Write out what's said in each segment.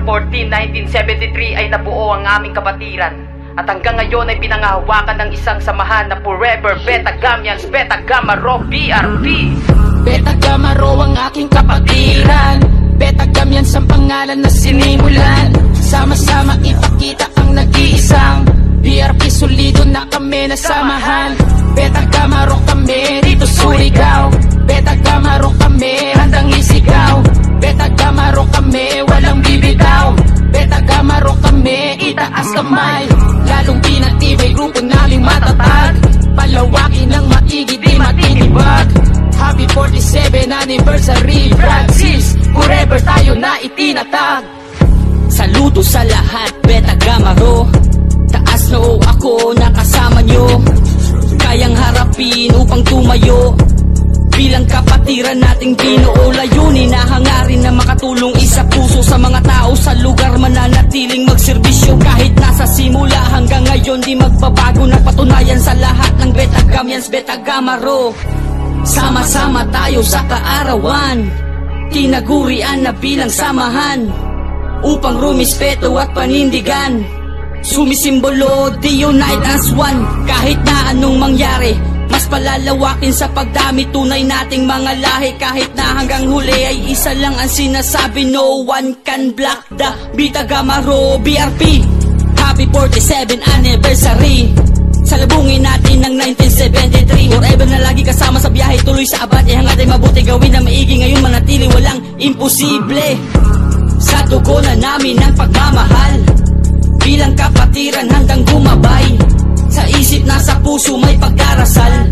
14, 1973 ay nabuo ang aming kapatiran. At hanggang ngayon ay pinangahawakan ng isang samahan na forever Beta Gamians, Beta Gamma Rho, BRP. Beta Gamma Rho ang aking kapatiran. Beta Gamians ang pangalan na sinimulan. Sama-sama ipakita ang nag-iisang BRP, solido na kami na samahan. Beta Gamma Rho kami, dito Surigao. Beta Gamma Rho kami, handang isigaw. Beta Gamma Rho kami, walang bibitaw. Beta Gamma Rho kami, itaas kamay. Lalong pinatibay, grupo naming matatag. Palawakin ng maigi, di matinibag. Happy 47th anniversary, Francis. Forever tayo na itinatag. Saludo sa lahat, Beta Gamma Rho. Taas noo ako, nakasama nyo. Kayang harapin upang tumayo. Bilang kapatiran nating binuo, layunin na hangarin na makatulong isa puso sa mga tao sa lugar, mananatiling magserbisyo. Kahit nasa simula hanggang ngayon di magbabago, nagpatunayan sa lahat ng Beta Gamians, Beta Gamma Rho. Sama-sama tayo sa kaarawan, tinagurian na bilang samahan, upang rumispeto at panindigan. Sumisimbolo, di unite as one. Kahit na anong mangyari, mas palalawakin sa pagdami tunay nating mga lahi. Kahit na hanggang huli ay isa lang ang sinasabi, no one can block the Beta Gamma Rho, BRP. Happy 47th anniversary. Salubungin natin ng 1973. Forever na lagi kasama sa biyahe, tuloy sa abad. Ihangat ay mabuti, gawin na maigi. Ngayon manatili, walang imposible. Sa dugo na namin ang pagmamahal, bilang kapatiran handang gumabay. Sa isip na sa puso may pagdarasal,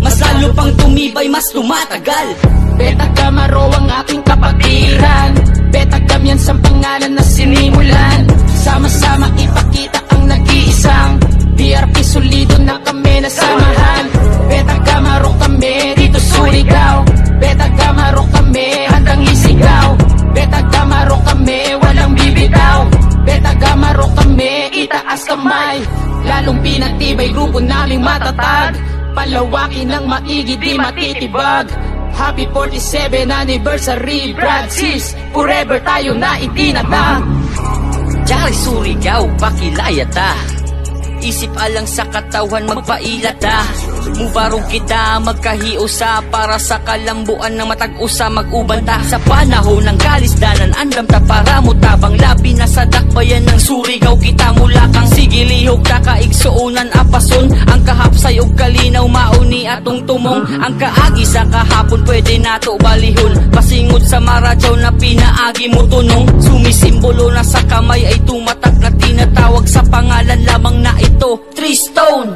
mas lalo pang tumibay, mas tumatagal. Beta Gamma Rho ang aking kapatiran. Beta Gamians ang pangalan na sinimulan. Sama-sama ipakita ang nag-iisang BRP, solido na kami na samahan. Beta Gamma Rho kami, dito Surigao. Beta Gamma Rho kami, handang isigaw. Beta Gamma Rho kami, walang bibitaw. Beta Gamma Rho kami, itaas kamay. Lalong pinatibay, grupo naming matatag. Palawakin ng maigi, di matitibag. Happy 47th anniversary, Francis. Forever tayo na itinatag. Jari Surigao, pakilayata. Isip alang sa katawan, magpailata. Mubarog kita, magkahiusa. Para sa kalambuan ng matag-usa, mag-ubanta. Sa panahon ng kalisdanan, andam ta para mutabang. Labi na sa dakbayan ng Surigao, kita mula kang sigilihog. Takaigsuunan apason, ang kahapsay og kalinaw, mauni atong tumong. Ang kaagi sa kahapon, pwede nato balihon. Pasingod sa maradyaw na pinaagi mo tunong. Sumisimbolo na sa kamay ay tumatak na tinatawag sa pangalan lamang na ito, 3 Stone.